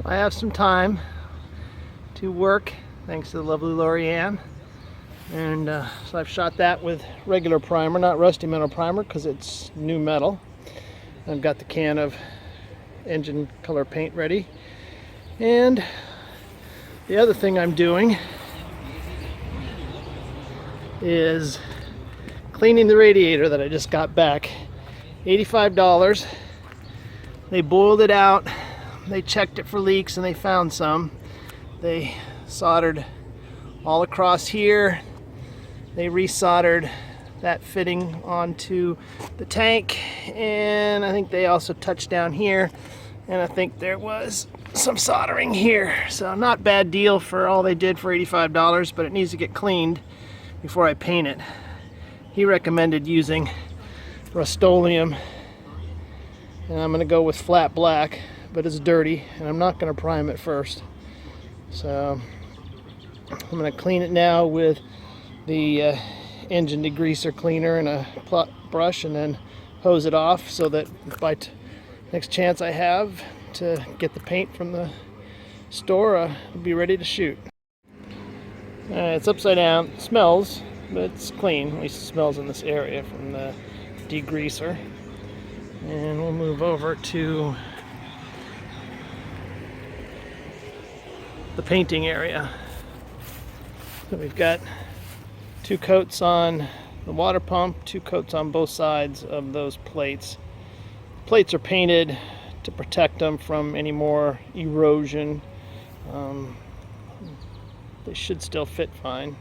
I have some time to work, thanks to the lovely Lorianne. And so I've shot that with regular primer, not rusty metal primer, because it's new metal. I've got the can of engine color paint ready. And the other thing I'm doing is cleaning the radiator that I just got back. $85. They boiled it out, they checked it for leaks, and they found some. They soldered all across here. They resoldered that fitting onto the tank, and I think they also touched down here, and I think there was some soldering here. So not bad deal for all they did for $85, but it needs to get cleaned before I paint it. He recommended using Rust-Oleum, and I'm going to go with flat black, but it's dirty, and I'm not going to prime it first. So I'm going to clean it now with the engine degreaser cleaner and a brush, and then hose it off so that by next chance I have to get the paint from the store, I'll be ready to shoot. It's upside down. It smells, but it's clean. At least it smells in this area from the degreaser. And we'll move over to the painting area. So we've got 2 coats on the water pump, 2 coats on both sides of those plates. Plates are painted to protect them from any more erosion. They should still fit fine.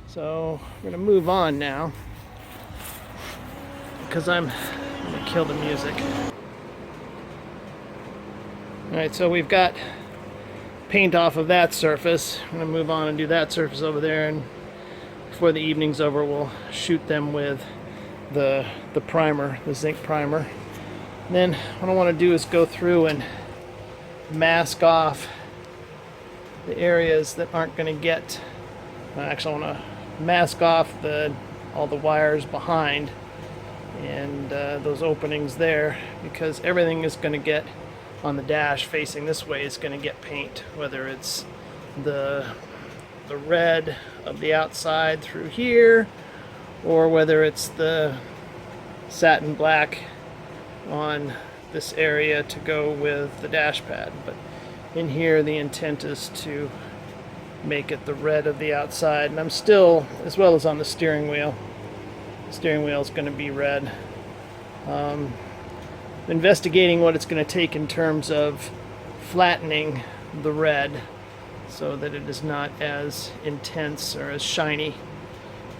So we're going to move on now, because I'm going to kill the music. Alright, so we've got paint off of that surface. I'm going to move on and do that surface over there, and before the evening's over we'll shoot them with the primer, the zinc primer. And then what I want to do is go through and mask off the areas that aren't going to get, actually I want to mask off all the wires behind and those openings there, because everything is going to get on the dash facing this way is going to get paint, whether it's the red of the outside through here, or whether it's the satin black on this area to go with the dash pad. But in here the intent is to make it the red of the outside, and I'm still, as well as on the steering wheel is going to be red. Investigating what it's going to take in terms of flattening the red so that it is not as intense or as shiny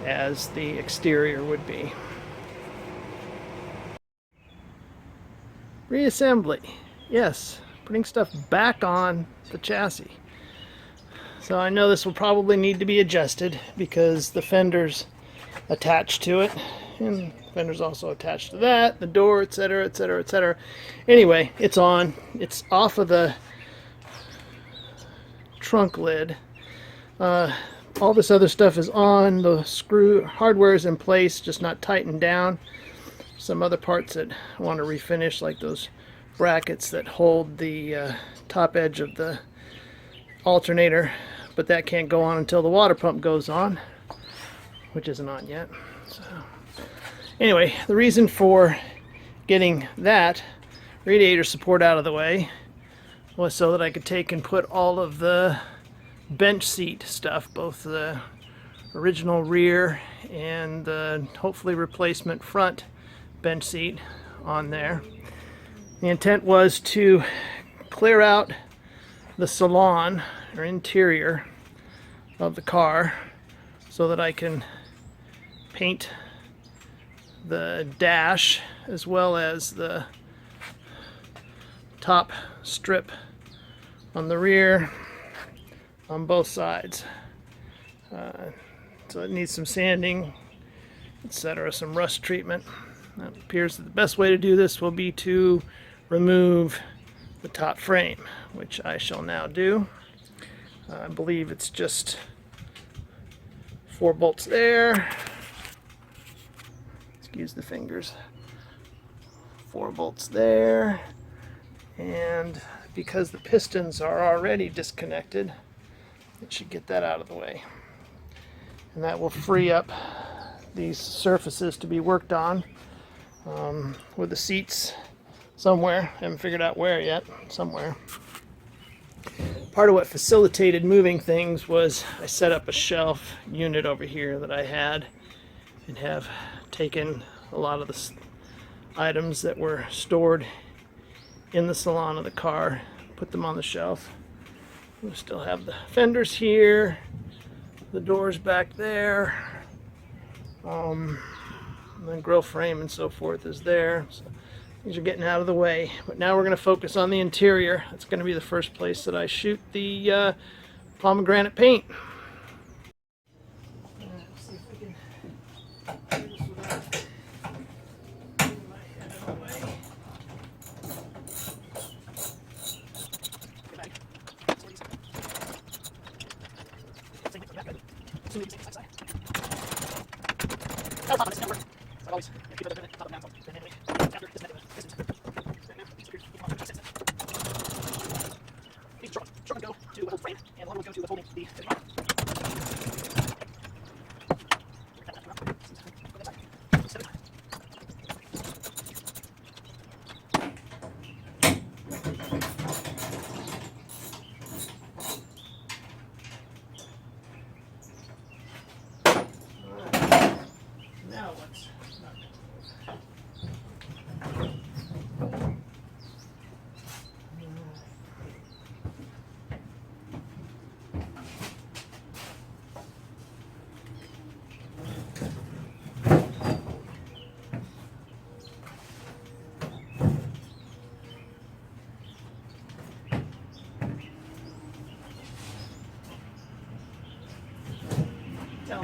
as the exterior would be. Reassembly. Yes, putting stuff back on the chassis. So I know this will probably need to be adjusted because the fender's attached to it, and the fender's also attached to that, the door, etc., etc., etc. Anyway, it's on. It's off of the trunk lid. All this other stuff is on. The hardware is in place, just not tightened down. Some other parts that I want to refinish, like those brackets that hold the top edge of the alternator, but that can't go on until the water pump goes on, which isn't on yet. So anyway, the reason for getting that radiator support out of the way was so that I could take and put all of the bench seat stuff, both the original rear and the hopefully replacement front bench seat, on there. The intent was to clear out the salon or interior of the car so that I can paint the dash as well as the top strip on the rear on both sides. So it needs some sanding, etc., some rust treatment. It appears that the best way to do this will be to remove the top frame, which I shall now do. I believe it's just 4 bolts there. Excuse the fingers. 4 bolts there, and because the pistons are already disconnected, it should get that out of the way. And that will free up these surfaces to be worked on with the seats somewhere. I haven't figured out where yet, somewhere. Part of what facilitated moving things was I set up a shelf unit over here that I had and have taken a lot of the items that were stored in the salon of the car, put them on the shelf. We still have the fenders here, the doors back there, and the grill frame and so forth is there. So these are getting out of the way, but now we're going to focus on the interior. That's going to be the first place that I shoot the pomegranate paint. Let's see if we can do this without getting my head in the way.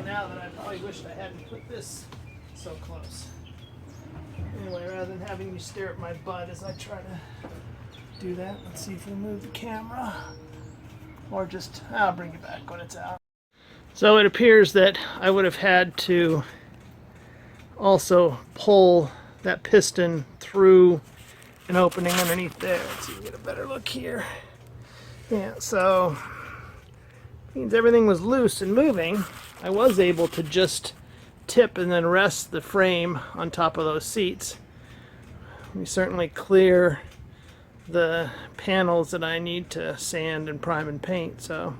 Now that I probably wished I hadn't put this so close. Anyway, rather than having you stare at my butt as I try to do that, let's see if we move the camera. Or just, I'll bring it back when it's out. So it appears that I would have had to also pull that piston through an opening underneath there. Let's see if we can get a better look here. Yeah, so means everything was loose and moving. I was able to just tip and then rest the frame on top of those seats. We certainly clear the panels that I need to sand and prime and paint, so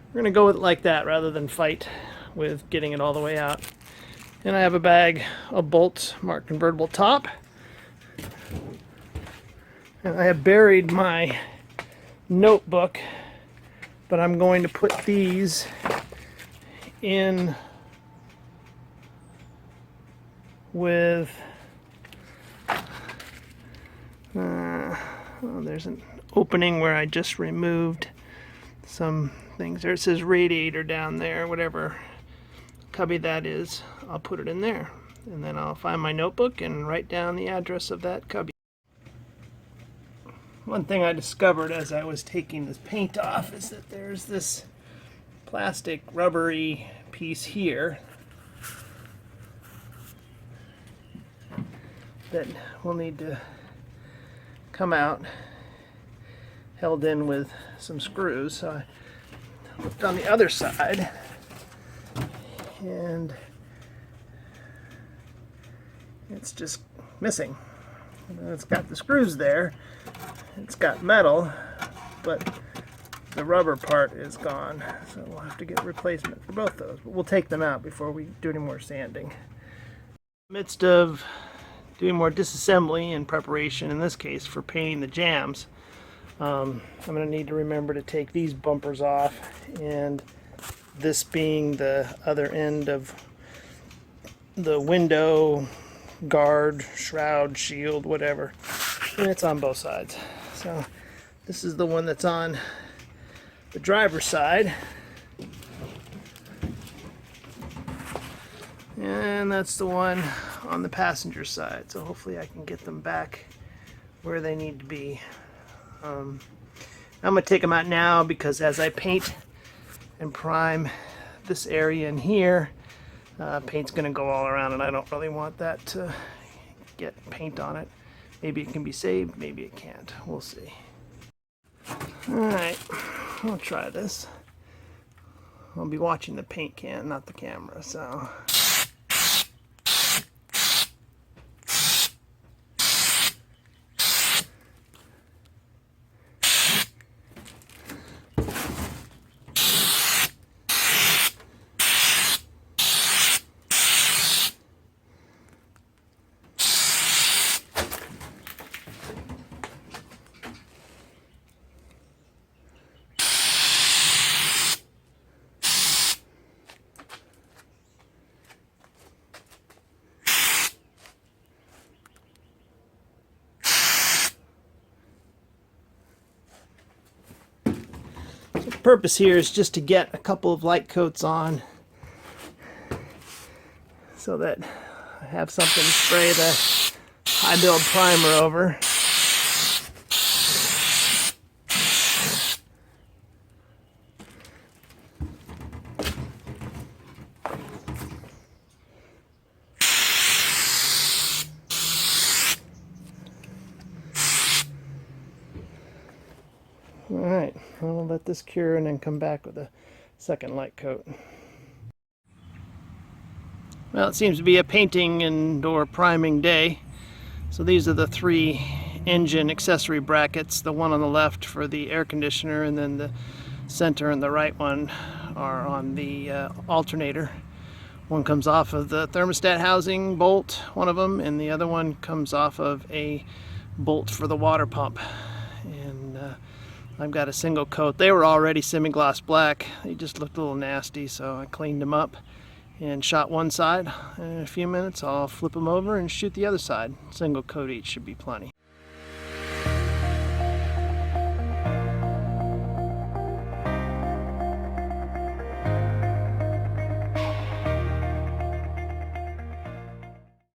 we're going to go with it like that rather than fight with getting it all the way out. And I have a bag of bolts marked convertible top, and I have buried my notebook, but I'm going to put these in with there's an opening where I just removed some things. There it says radiator down there, whatever cubby that is, I'll put it in there, and then I'll find my notebook and write down the address of that cubby. One thing I discovered as I was taking this paint off is that there's this plastic rubbery piece here that will need to come out, held in with some screws. So I looked on the other side, and it's just missing. It's got the screws there, it's got metal, but the rubber part is gone, so we'll have to get a replacement for both those. But we'll take them out before we do any more sanding. In the midst of doing more disassembly in preparation, in this case for painting the jambs, I'm going to need to remember to take these bumpers off, and this being the other end of the window guard, shroud, shield, whatever, and it's on both sides. So this is the one that's on the driver's side, and that's the one on the passenger side. So hopefully I can get them back where they need to be. I'm going to take them out now because as I paint and prime this area in here, paint's going to go all around, and I don't really want that to get paint on it. Maybe it can be saved, maybe it can't. We'll see. Alright, I'll try this. I'll be watching the paint can, not the camera, so. The purpose here is just to get a couple of light coats on so that I have something to spray the high build primer over. Alright, I'll let this cure and then come back with a second light coat. Well, it seems to be a painting and or priming day. So these are the 3 engine accessory brackets. The one on the left for the air conditioner, and then the center and the right one are on the alternator. One comes off of the thermostat housing bolt, one of them, and the other one comes off of a bolt for the water pump. And I've got a single coat. They were already semi-gloss black. They just looked a little nasty, so I cleaned them up and shot one side. In a few minutes I'll flip them over and shoot the other side. Single coat each should be plenty.